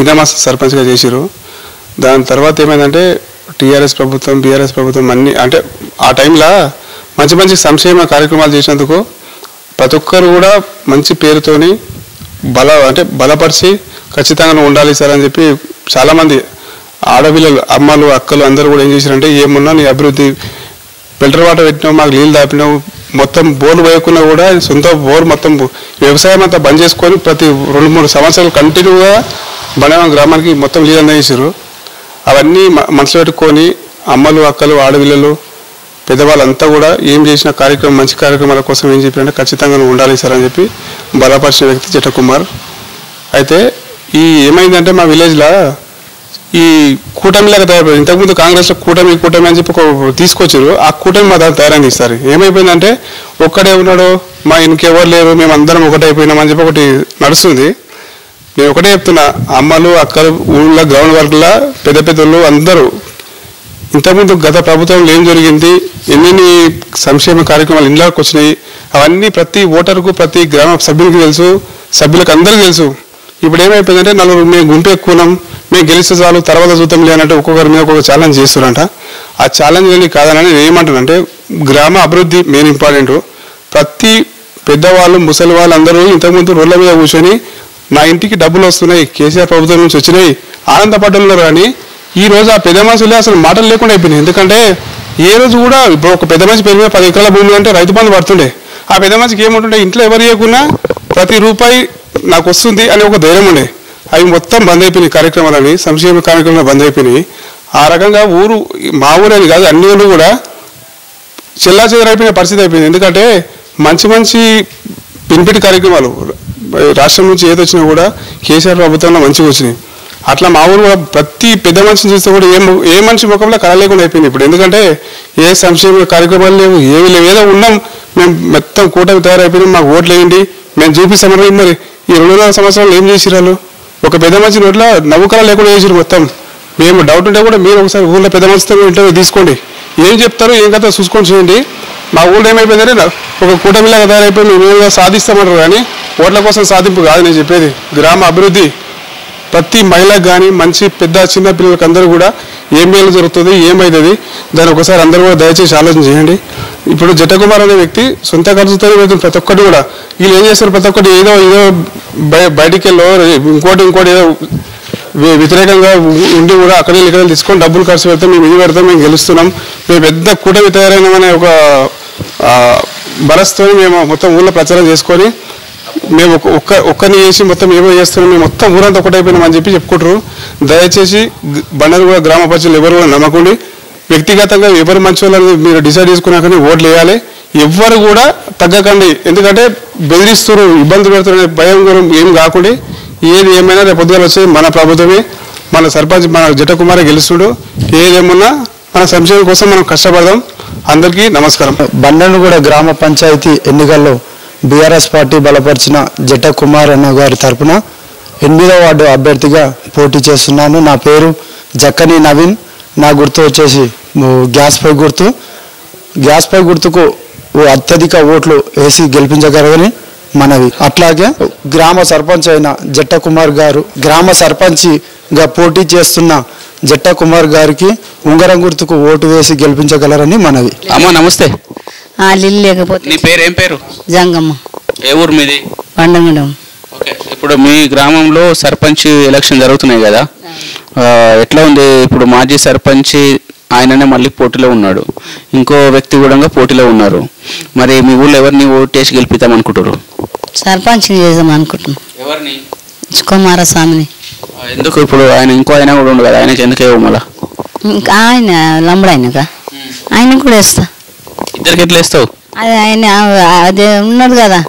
ఇనామాస్ సర్పంచ్గా చేశారు. దాని తర్వాత ఏమైందంటే టీఆర్ఎస్ ప్రభుత్వం, బీఆర్ఎస్ ప్రభుత్వం అన్ని అంటే ఆ టైంలో మంచి సంక్షేమ కార్యక్రమాలు చేసినందుకు ప్రతి ఒక్కరు కూడా మంచి పేరుతోని బలపరిచి ఖచ్చితంగా ఉండాలి సార్ అని చెప్పి చాలామంది ఆడపిల్లలు, అమ్మలు, అక్కలు అందరూ కూడా ఏం చేశారంటే ఏమున్నా నీ అభివృద్ధి, ఫిల్టర్ వాటర్ పెట్టినావు, మాకు నీళ్ళు దాపినావు, మొత్తం బోర్లు వేయకున్నా కూడా సొంత బోర్ మొత్తం వ్యవసాయం అంతా బంద్ చేసుకొని ప్రతి 2-3 సంవత్సరాలు కంటిన్యూగా బండవరం గ్రామానికి మొత్తం నీళ్ళు అందించారు. అవన్నీ మనసులో పెట్టుకొని అమ్మలు, అక్కలు, ఆడపిల్లలు, పెద్దవాళ్ళంతా కూడా ఏం చేసిన మంచి కార్యక్రమాల కోసం ఏం చెప్పారంటే ఖచ్చితంగా ఉండాలి సార్ అని చెప్పి బలపరిచిన వ్యక్తి జట్ట కుమార్. అయితే ఏమైందంటే మా విలేజ్లో ఈ కూటమిలాగా తయారైపోయింది. ఇంతకుముందు కాంగ్రెస్లో కూటమి అని చెప్పి తీసుకొచ్చారు. ఆ కూటమి మా దాన్ని తయారైంది ఈసారి. ఏమైపోయిందంటే ఒక్కడే ఉన్నాడు, మా ఇంకెవరు లేరు, మేము అందరం ఒకటైపోయినాం అని చెప్పి ఒకటి నడుస్తుంది. నేను ఒకటే చెప్తున్నా, అమ్మలు, అక్కలు, ఊళ్ళో గ్రౌండ్ వర్క్లో పెద్దలు అందరూ ఇంతకుముందు గత ప్రభుత్వంలో ఏం జరిగింది, ఎన్ని సంక్షేమ కార్యక్రమాలు ఇంట్లోకి వచ్చినాయి, అవన్నీ ప్రతి ఓటర్కు, ప్రతి గ్రామ సభ్యునికి తెలుసు, సభ్యులకు అందరికీ తెలుసు. ఇప్పుడు ఏమైపోయిందంటే నలుగురు మేము గుంపు ఎక్కున్నాం, మేము గెలిస్తే చాలు, తర్వాత చూద్దాం లేనంటే ఒక్కొక్కరి మీద ఒక్కొక్క ఛాలెంజ్ చేస్తున్నారంట. ఆ ఛాలెంజ్ ఏమి కాదని నేను ఏమంటానంటే గ్రామ అభివృద్ధి మెయిన్ ఇంపార్టెంట్. ప్రతి పెద్దవాళ్ళు, ముసలి వాళ్ళు అందరూ ఇంతకుముందు రోడ్ల మీద కూర్చొని నా ఇంటికి డబ్బులు వస్తున్నాయి, కేసీఆర్ ప్రభుత్వం నుంచి వచ్చినాయి ఆనందపడ్డన్నారు. కానీ ఈ రోజు ఆ పెద్ద మనుషులే అసలు మాటలు లేకుండా అయిపోయినాయి. ఎందుకంటే ఏ రోజు కూడా ఇప్పుడు ఒక పెద్ద మనిషి పేరు మీద 10 ఎకరాల భూమి అంటే రైతు బంధు పడుతుండే. ఆ పెద్ద మనిషికి ఏముంటుండే, ఇంట్లో ఎవరు చేయకున్నా ప్రతి రూపాయి నాకు వస్తుంది అని ఒక ధైర్యం ఉండే. అవి మొత్తం బంద్ అయిపోయినాయి. కార్యక్రమాలని, సంక్షేమ కార్యక్రమాలు బంద్ అయిపోయినాయి. ఆ రకంగా మా ఊరని కాదు అన్ని ఊళ్ళు కూడా చెల్లాచెదరైపోయిన పరిస్థితి అయిపోయింది. ఎందుకంటే మంచి బెనిఫిట్ కార్యక్రమాలు రాష్ట్రం నుంచి ఏది వచ్చినా కూడా కేసీఆర్ ప్రభుత్వంలో మంచిగా వచ్చినాయి. అట్లా మా ఊరు కూడా ప్రతి పెద్ద మనిషిని చూస్తే కూడా ఏ మనిషి ముఖంలో కళ లేకుండా అయిపోయింది ఇప్పుడు. ఎందుకంటే ఏ సంక్షేమ కార్యక్రమాలు లేవు, ఏవి లేవు. ఏదో ఉన్నాం మేము, మొత్తం కూటమి తయారైపోయినాం, మాకు ఓట్లు వేయండి, మేము చూపిస్తామని. మరి ఈ 2.5 సంవత్సరాలు ఏం చేసిరాలు? ఒక పెద్ద మనిషి నోట్లో నవ్వుకళ లేకుండా చేసిరు మొత్తం. మేము డౌట్ ఉంటే కూడా మీరు ఒకసారి ఊళ్ళో పెద్ద మనిషితో ఇంటర్వ్యూ తీసుకోండి, ఏం చెప్తారో ఏం కథ చూసుకొని చేయండి. మా ఊళ్ళో ఏమైపోయిందంటే ఒక కూటమిలాగా తయారైపోయి మేము సాధిస్తామంటారు, కానీ ఓట్ల కోసం సాధింపు కాదు నేను చెప్పేది. గ్రామ అభివృద్ధి ప్రతి మహిళకు కానీ మంచి పెద్ద చిన్న పిల్లలకి అందరూ కూడా ఏం మేలు జరుగుతుంది, ఏమవుతుంది, దాన్ని ఒకసారి అందరూ కూడా దయచేసి ఆలోచన చేయండి. ఇప్పుడు జట్ట కుమార్ అనే వ్యక్తి సొంత ఖర్చుతో వెళ్తుంది. ప్రతి ఒక్కటి కూడా వీళ్ళు ఏం చేస్తారు, ప్రతి ఒక్కటి ఏదో బయటికి వెళ్ళో ఇంకోటి ఏదో వ్యతిరేకంగా ఉండి కూడా అక్కడే ఇక్కడ తీసుకొని డబ్బులు ఖర్చు పెడతాం, మేము ఇది పెడతాం, మేము గెలుస్తున్నాం, మేము పెద్ద కూటమి తయారైనామనే ఒక బలస్తో మేము మొత్తం ఊళ్ళో ప్రచారం చేసుకొని మేము ఒక్కరిని చేసి మొత్తం ఏమో చేస్తున్నాం, మేము మొత్తం ఊరంతా ఒకటైపోయినామని చెప్పి చెప్పుకుంటారు. దయచేసి బండలగూడ గ్రామ ప్రజలు ఎవరు కూడా నమ్మకండి. వ్యక్తిగతంగా ఎవరు మంచి వాళ్ళని మీరు డిసైడ్ చేసుకున్నాకని ఓట్లు వేయాలి. ఎవ్వరు కూడా తగ్గకండి. ఎందుకంటే బెదిరిస్తారు, ఇబ్బంది పెడుతున్న భయం ఏం కాకుండా ఏది ఏమైనా రేపు పొద్దుగాల వచ్చేది మన ప్రభుత్వమే, మన సర్పంచ్ మన జట్ట కుమారే గెలుస్తుడు. ఏదేమన్నా మన సంక్షేమం కోసం మనం కష్టపడదాం. అందరికీ నమస్కారం. బండలగూడ గ్రామ పంచాయతీ ఎన్నికల్లో బీఆర్ఎస్ పార్టీ బలపరిచిన జట్ట కుమార్ అన్న గారి తరఫున 8వ వార్డు అభ్యర్థిగా పోటీ చేస్తున్నాను. నా పేరు జక్కని నవీన్. నా గుర్తు వచ్చేసి గ్యాస్ పై గుర్తుకు అత్యధిక ఓట్లు వేసి గెలిపించగలరని మనవి. అట్లాగే గ్రామ సర్పంచ్ అయిన జట్ట కుమార్ గారు గ్రామ సర్పంచ్ గా పోటీ చేస్తున్న జట్టా కుమార్ గారికి ఉంగరం గుర్తుకు ఓటు వేసి గెలిపించగలరని మనవి. అమ్మ నమస్తే. లిల్లు లేకపోతే నీ పేరు ఏం పేరు? జంగమ్మ. ఏ ఊరు మీది? పండగడం. ఓకే, ఇప్పుడు మీ గ్రామంలో సర్పంచ్ ఎలక్షన్ జరుగుతున్నాయి కదా, ఎట్లా ఉంది? ఇప్పుడు మాజీ సర్పంచ్ ఆయననే మళ్ళీ పోటీలో ఉన్నాడు, ఇంకో వ్యక్తి కూడా పోటీలో ఉన్నారు. మరి మీ ఊళ్ళో ఎవరిని ఓటేసి గెలిపిద్దాం అనుకుంటారు? సర్పంచ్ చేద్దాం అనుకుంటున్నాం. ఎవరిని? కుమారస్వామిని. ఎందుకు? ఇప్పుడు ఆయన ఇంకో ఆయన కూడా ఉండదు కదా, ఆయనకి ఎందుకు ఏమో మళ్ళా? ఇంకా ఆయన లంబడాయనక ఆయన కూడా వేస్తా. ఇద్దరికి ఎట్లా వేస్తావు? అది ఆయన అదే ఉన్నాడు కదా,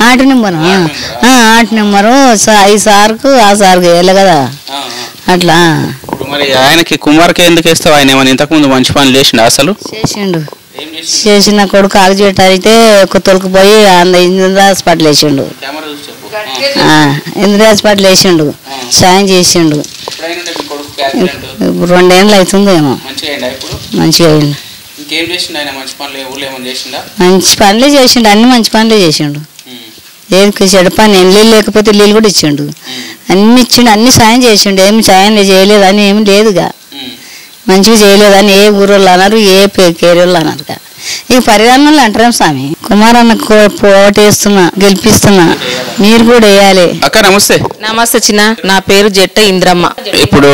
8 నెంబరు. 8 నెంబరు ఈ సార్కు ఆ సార్కు వేయాలి కదా, అట్లా. ఇప్పుడు మరి ఆయనకి కుమార్కి ఎందుకు వేస్తావు? ఆయన ఏమైనా ఇంతకుముందు మంచి పనులు చేసిండు? అసలు చేసిండు. చేసిన కొడుకు ఆగిచేట అయితే తొలకపోయి ఇంద్ర హాస్పిటల్ వేసిండు. ఇంద్ర హాస్పిటల్ వేసిండు, సాయం చేసిండు. 2 ఏళ్ళు అవుతుందేమో. మంచిగా అయింది. మంచి పనులే చేసిండు, అన్ని మంచి పనులే చేసిండు. ఏది చెడు పని నీళ్ళు లేకపోతే నీళ్ళు కూడా ఇచ్చిండు, అన్ని ఇచ్చిండు, అన్ని సాయం చేసిండు. ఏమి సాయం చేయలేదని ఏమి లేదుగా, మంచిగా చేయలేదని ఏ ఊరోళ్ళు అన్నారు, ఏ కేరోళ్ళు అన్నారు. ఈ పరిధానంలో అంటారేం స్వామి. కుమారన్న ఓటేస్తున్నా, గెలిపిస్తున్నా, మీరు కూడా వేయాలి. అక్క నమస్తే. నమస్తే చిన్న, నా పేరు జట్ట ఇంద్రమ్మ. ఇప్పుడు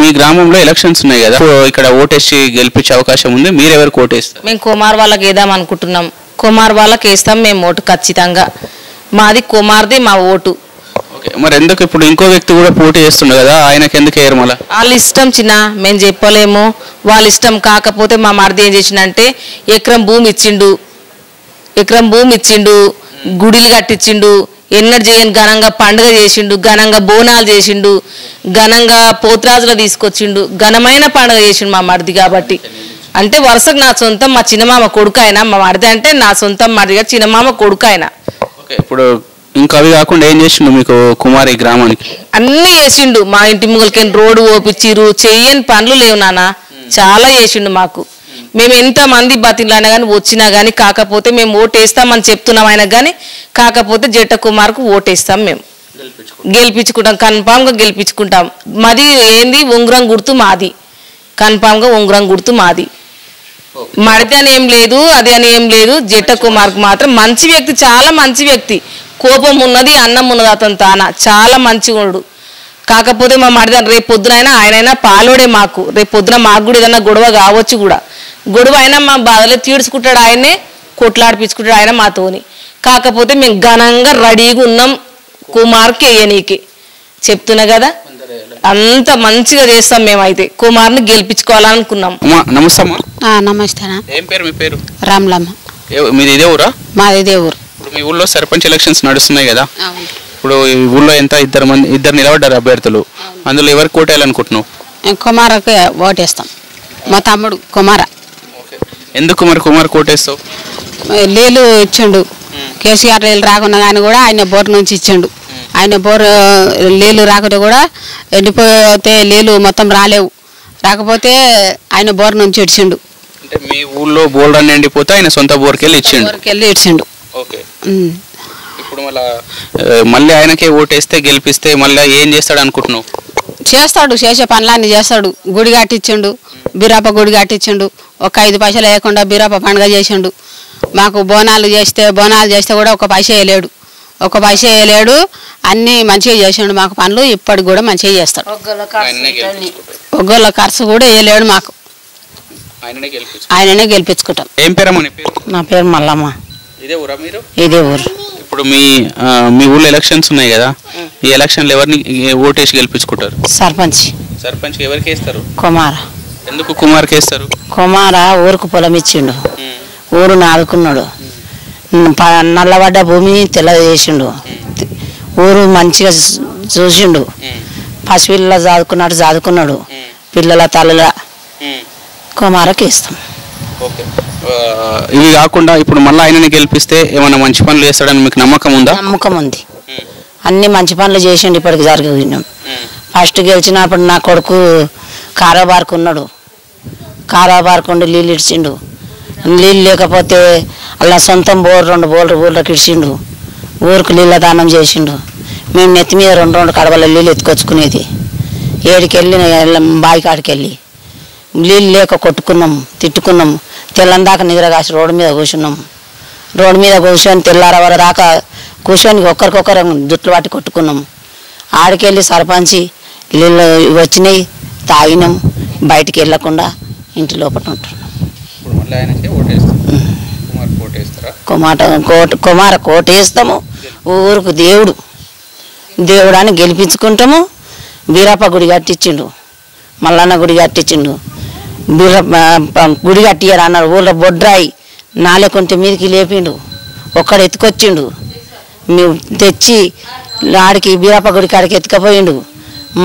మీ గ్రామంలో ఎలక్షన్స్ ఉన్నాయి కదా, ఇక్కడ ఓటేసి గెలిపించే అవకాశం ఉంది, మీరు ఎవరికి ఓటేస్తారు? మేము కుమార్ వాళ్ళకి వేద్దాం అనుకుంటున్నాం. కుమార్ వాళ్ళకి వేస్తాం మేము ఓటు ఖచ్చితంగా. మాది కుమార్ది మా ఓటు. మరి ఎందుకు ఇప్పుడు ఇంకో వ్యక్తి కూడా పోటీ చేస్తుండే కదా, ఆయనకి ఎందుకు వేయరు? మళ్ళీ వాళ్ళ ఇష్టం చిన్న, మేము చెప్పలేము. వాళ్ళ ఇష్టం. కాకపోతే మా మరిది ఏం చేసిండంటే ఎకరం భూమి ఇచ్చిండు, గుడిలు కట్టించిండు, ఎన్నడు చేయని ఘనంగా పండుగ చేసిండు, ఘనంగా బోనాలు చేసిండు, ఘనంగా పోతురాజులు తీసుకొచ్చిండు, ఘనమైన పండుగ చేసిండు మా మరిది. కాబట్టి అంటే వరుసకు నా సొంతం, మా చిన్నమామ కొడుకు ఆయన. మా మరిది అంటే నా సొంతం మరిదిగా చిన్నమామ కొడుకు ఆయన. ఇప్పుడు ఇంకా అవి కాకుండా ఏం చేసిండు మీకు కుమారి గ్రామానికి? అన్ని చేసిండు. మా ఇంటి ముంగలకి రోడ్డు ఓపించిరు, చెయ్యని పనులు లేవు నాన్న, చాలా చేసిండు మాకు. మేము ఎంతమంది బతిలానా కానీ వచ్చినా కానీ, కాకపోతే మేము ఓటేస్తామని చెప్తున్నాం ఆయనకు కానీ, కాకపోతే జట్ట కుమార్కు ఓటేస్తాం. మేము గెలిపించుకుంటాం, కన్ఫామ్గా గెలిపించుకుంటాం. మాది ఏంది ఉంగరం గుర్తు మాది, కన్ఫామ్గా ఉంగరం గుర్తు మాది. మడితే అని ఏం లేదు, అది అని ఏం లేదు. జట్ట కుమార్కు మాత్రం మంచి వ్యక్తి, చాలా మంచి వ్యక్తి. కోపం ఉన్నది, అన్నం ఉన్నది అతను తాన, చాలా మంచివాడు. కాకపోతే మా మడిదాన్ని రేపు పొద్దునైనా ఆయనైనా పాలోడే మాకు. రేపు పొద్దున మాకు కూడా ఏదన్నా గొడవ కావచ్చు, కూడా గొడవ అయినా మా బాధలో తీర్చుకుంటాడు ఆయనే, కొట్లాడిపించుకుంటాడు ఆయన మాతోని. కాకపోతే మేము ఘనంగా రెడీగా ఉన్నాం కుమార్కి వేయనీకి. చెప్తున్నా కదా, అంత మంచిగా చేస్తాం మేమైతే. కుమార్ని గెలిపించుకోవాలనుకున్నాం. నమస్తే అమ్మా. నమస్తే. ఏం పేరు మీ పేరు? రామ్లమ్మ. మీది ఇదే ఊరా? మాది ఇదే ఊరు. ఇప్పుడు మీ ఊళ్ళో సర్పంచ్ ఎలక్షన్స్ నడుస్తున్నాయి కదా, ఇప్పుడు ఈ ఊళ్ళో ఇద్దరు నిలబడ్డారు అభ్యర్థులు, అందులో ఎవరికి ఓటేయాలనుకుంటున్నావు? కుమార్కి ఓటేస్తాం. మా తమ్ముడు కుమార. ఎందుకు మరి కుమార్ ఓటేస్తావు? నీళ్ళు ఇచ్చిండు, కేసీఆర్ నీళ్ళు రాకున్నా కానీ కూడా ఆయన బోర్ నుంచి ఇచ్చిండు. ఆయన బోర్ నీళ్ళు రాకుంటే కూడా ఎండిపోతే నీళ్ళు మొత్తం రాకపోతే ఆయన బోర్ నుంచి ఇచ్చిండు. అంటే మీ ఊళ్ళో బోర్ అన్ని ఎండిపోతే ఆయన సొంత బోర్కి వెళ్ళి ఇచ్చిండు. ఓకే. ఇప్పుడు మళ్ళీ ఆయనకే ఓటేస్తే గెలిపిస్తే మళ్ళీ ఏం చేస్తాడు అనుకుంటున్నావు? చేస్తాడు, చేసే పనులన్నీ చేస్తాడు. గుడి కట్టించిండు, బీరప్ప గుడి కట్టించిండు. ఒక 5 పైసలు వేయకుండా బీరప్ప పండుగ చేసిండు. మాకు బోనాలు చేస్తే కూడా ఒక పైసా వేయలేడు, అన్నీ మంచిగా చేసిండు మాకు పనులు. ఇప్పటికి కూడా మంచిగా చేస్తాడు. ఒగ్గోళ్ళ ఖర్చు కూడా వేయలేడు మాకు, ఆయననే గెలిపించుకుంటాం. ఏం పేరమ్మా నీ పేరు? నా పేరు మల్లమ్మ. ఇదే ఊరా మీరు? ఇదే ఊరు. ఇప్పుడు మీ ఊళ్ళో ఎలక్షన్స్ ఉన్నాయి కదా, ఈ ఎలక్షన్లు ఎవరిని ఓటేసి గెలిపించుకుంటారు? సర్పంచ్ ఎవరికి వేస్తారు? కుమార. ఎందుకు కుమార్కి వేస్తారు? కుమార ఊరుకు పొలం ఇచ్చిండు, ఊరును ఆదుకున్నాడు, నల్లబడ్డ భూమి తెల్ల చేసిండు, ఊరు మంచిగా చూసిండు, పసిపిల్లల చదువుకున్నాడు, పిల్లల తల్లుల. కుమారకి ఇస్తాం. ఇవి కాకుండా ఇప్పుడు మళ్ళీ ఆయనని గెలిపిస్తే ఏమైనా మంచి పనులు చేస్తాడని మీకు నమ్మకం ఉందా? నమ్మకం ఉంది. అన్ని మంచి పనులు చేసిండు ఇప్పటికి జరిగినాం. ఫస్ట్ గెలిచినప్పుడు నా కొడుకు కారోబార్కున్నాడు, కారోబార్కుండి నీళ్ళు ఇచ్చిండు. నీళ్ళు లేకపోతే అలా సొంతం 2 బోర్లకు ఇచ్చిండు, ఊరికి నీళ్ళ దానం చేసిండు. మేము నెత్తి మీద 2 కడవల నీళ్ళు ఎత్తుకొచ్చుకునేది. ఏడికెళ్ళి బావి కాడికి వెళ్ళి నీళ్ళు లేక కొట్టుకున్నాం, తిట్టుకున్నాం. తెల్లందాకా నిద్రగాసి రోడ్డు మీద కూర్చున్నాం. రోడ్డు మీద కూర్చొని తెల్లారవర దాకా కూర్చొని ఒక్కరికొకరు జుట్లు పట్టి కొట్టుకున్నాం. ఆడికెళ్ళి సర్పంచి నీళ్ళు వచ్చినాయి, తాగినాం, బయటికి వెళ్ళకుండా ఇంటి లోపల ఉంటున్నాం. కుమార కోటేస్తాము. ఊరుకు దేవుడాన్ని గెలిపించుకుంటాము. బీరప్ప గుడి కట్టించిండు, మల్లన్న గుడి కట్టించిండు. గుడి కట్టియారు అన్నారు. ఊళ్ళో బొడ్రాయి నాలుగుంటి మీదకి లేపిండు, ఒక్కడు ఎత్తుకొచ్చిండు. మేము తెచ్చి ఆడికి బీరప్ప గుడి కాడికి ఎత్తుకపోయిండు.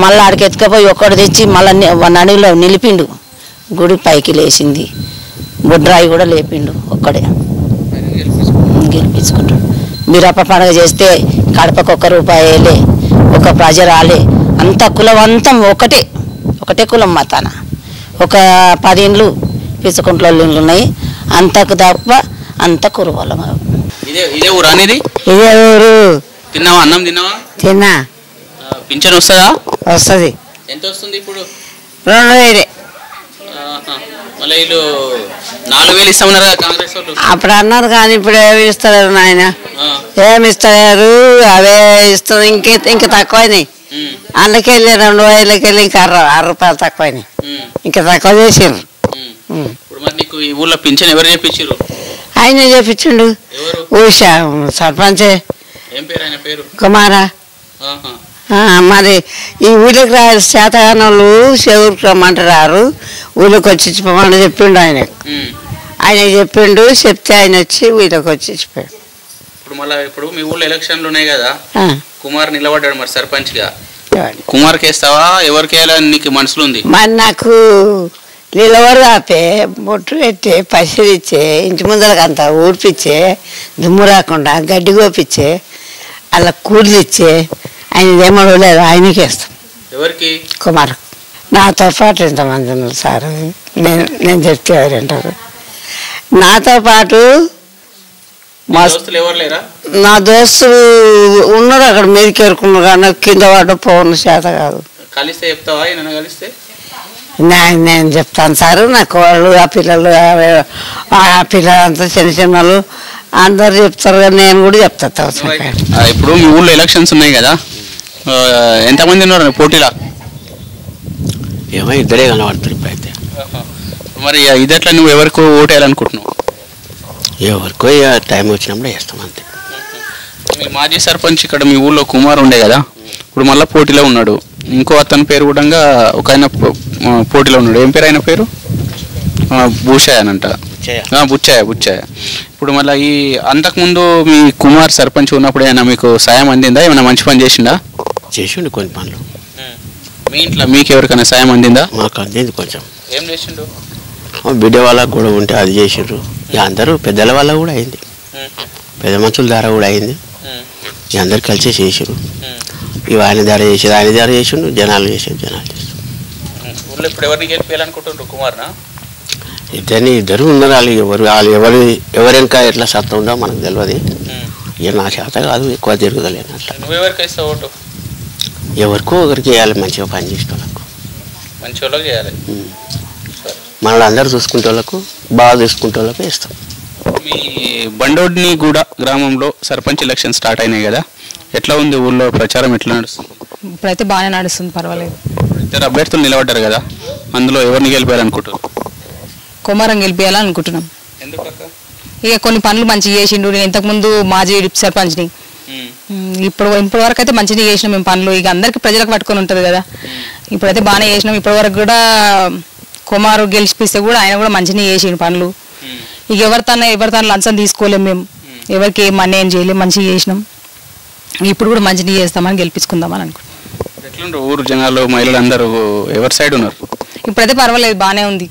మళ్ళీ ఆడికి ఎత్తుకపోయి ఒక్కడు తెచ్చి మళ్ళీ నడుగులో నిలిపిండు. గుడి పైకి లేచింది. బొడ్రాయి కూడా లేపిండు, ఒక్కడే గెలిపించుకుంటాడు. బీరప్ప పండుగ చేస్తే కడపకు ₹1 ఒక ప్రజ రాలే. అంత కులం అంతం ఒకటే కులం మా తన. ఒక 10 ఇండ్లు పిచ్చుకుంట్ల ఇండ్లు ఉన్నాయి, అంతకు తప్ప అంత కురువలం. ఇదే ఊరు అనేది? ఇదే ఊరు. తిన్నావా? అన్నం తిన్నావా? తిన్నా. పింఛన్ వస్తుందా? వస్తుంది. ఎంత వస్తుంది ఇప్పుడు? 2000. మళ్ళీ వీళ్ళు 4000 ఇస్తామన్నారు కదా కాంగ్రెస్ వాళ్ళు. అప్పుడు అన్నారు కానీ ఇప్పుడు ఏమి ఇస్తలేరు నాయన, ఏమి ఇస్తలేరు. అవే ఇస్తుంది, ఇంకా తక్కువైనాయి. అందుకెళ్ళి 2000కి వెళ్ళి ఇంకా ₹6 తక్కువైనాయి, ఇంకా తక్కువ చేసారు. ఇప్పుడు మరి నీకు ఈ ఊళ్ళో పింఛన్ ఎవరు చేపించారు? ఆయన చేపించిండు, ఊషా సర్పంచే. ఏం పేరు ఆయన పేరు? కుమారా. మరి ఈ ఊళ్ళోకి రారు శాతగాని వాళ్ళు, చెవురికి రమ్మంటారు, ఊళ్ళోకి వచ్చి ఇచ్చిపోమని చెప్పిండు. ఆయన చెప్పిండు, చెప్తే ఆయన వచ్చి ఊళ్ళోకి వచ్చి ఇచ్చిపోయాడు. ఇప్పుడు మీ ఊళ్ళో ఎలక్షన్లు ఉన్నాయి కదా, కుమార్ నిలబడ్డాడు మరి సర్పంచ్గా. కుమార్కి వేస్తావా? ఎవరికి వేయాలని నీకు మనసులో ఉంది? మరి నాకు నిలవరు ఆపే, బొట్టు పెట్టి పసిరు ఇచ్చే, ఇంటి ముందరకు అంతా ఊడిపించే, దుమ్ము రాకుండా గడ్డి కోపించే, అలా కూర్లు ఇచ్చే, ఆయన ఏమో లేదు, ఆయనకి వేస్తాం. ఎవరికి? కుమార్. నాతో పాటు ఎంతమంది ఉన్నారు సార్, నేను చెప్తే ఎవరంటారు. నాతో పాటు నా దోస్తులు ఉన్నారు, అక్కడ మీదకి ఎరుకున్నారు, కానీ కింద పడ్డ పోను చేత కాదు. కలిస్తే చెప్తావా? కలిస్తే నేను చెప్తాను సార్. నాకు వాళ్ళు ఆ పిల్లలు అంతా చిన్న వాళ్ళు అందరు చెప్తారు, కానీ నేను కూడా చెప్తాను. ఇప్పుడు మీ ఊళ్ళో ఎలక్షన్స్ ఉన్నాయి కదా, ఎంతమంది ఉన్నారు పోటీలా? ఏమో ఇద్దరే కనబడుతుంది ఇప్పుడైతే. మరి ఇదట్లా నువ్వు ఎవరికి ఓటు వేయాలనుకుంటున్నావు? ఎవరికో టైం వచ్చినప్పుడు వేస్తాం అంతే. మీ మాజీ సర్పంచ్ ఇక్కడ మీ ఊళ్ళో కుమార్ ఉండే కదా, ఇప్పుడు మళ్ళీ పోటీలో ఉన్నాడు. ఇంకో అతని పేరు కూడా ఒక ఆయన పోటీలో ఉన్నాడు. ఏం పేరు ఆయన పేరు? బుచ్చాయ అనంట. బుచ్చాయ. ఇప్పుడు మళ్ళీ ఈ అంతకుముందు మీ కుమార్ సర్పంచ్ ఉన్నప్పుడు ఏమైనా మీకు సాయం అందిందా? ఏమైనా మంచి పని చేసిండా? చేసిండు కొన్ని పనులు. మీ ఇంట్లో మీకు ఎవరికైనా సాయం అందిందా? మాకు అందింది కొంచెం. ఏం చేసిండు? బిడ్డ వాళ్ళకు కూడా ఉంటే అది చేసిండ్రు. ఇక అందరూ పెద్దల వల్ల కూడా అయింది, పెద్ద మనుషుల ద్వారా కూడా అయింది. ఇక అందరు కలిసి చేసిండ్రు. ఇవి ఆయన ద్వారా చేసిండు, జనాలు చేసిండు. ఇప్పుడు ఎవరిని గెలిపేయాలనుకుంటుండ్రు? కుమార్నా? ఇద్దరు ఉన్నారు. వాళ్ళు ఎవరెనక ఎట్లా సత్తా ఉందో మనకు తెలియదు. ఇక నా చేత కాదు, ఎక్కువ తిరుగుదలేను. అట్లా ఎవరికో ఒకరికి వేయాలి, మంచిగా పని చేసిన వాళ్ళకు, మంచి వాళ్ళకి చేయాలి. మనల్ని అందరూ చూసుకుంటే వాళ్ళకు, బాగా చూసుకుంటే వాళ్ళకు వేస్తాం. మీ బండోడ్ని కూడా గ్రామంలో సర్పంచ్ ఎలక్షన్ స్టార్ట్ అయినాయి కదా, ఎట్లా ఉంది ఊళ్ళో ప్రచారం? ఎట్లా నడుస్తుంది? ఇప్పుడైతే బాగానే నడుస్తుంది, పర్వాలేదు. ఇద్దరు అభ్యర్థులు నిలబడ్డారు కదా, అందులో ఎవరిని గెలిపారనుకుంటున్నారు? కుమారం గెలిపేయాలనుకుంటున్నాం. ఇక కొన్ని పనులు మంచిగా చేసిండు. నేను ఇంతకుముందు మాజీ సర్పంచ్ని, ఇప్పుడు వరకు అయితే మంచిగా చేసినాం మేము పనులు. ఇక అందరికి ప్రజలకు పట్టుకొని ఉంటుంది కదా, ఇప్పుడైతే బాగానే చేసినాం. ఇప్పటి వరకు కూడా కుమారు గెలిపిస్తే కూడా ఆయన కూడా మంచిగా చేసిండు పనులు. ఇక ఎవరితో లంచం తీసుకోలేము మేము, ఎవరికి ఏం అన్యాయం చేయలేము, మంచిగా చేసినాం. ఇప్పుడు కూడా మంచిగా చేస్తామని గెలిపించుకుందామని అనుకుంటున్నాం. ఎట్లుంటారు ఊరు జనాలు, మహిళలు అందరూ ఎవరి సైడ్ ఉన్నారు? ఇప్పుడైతే పర్వాలేదు, బాగానే ఉంది.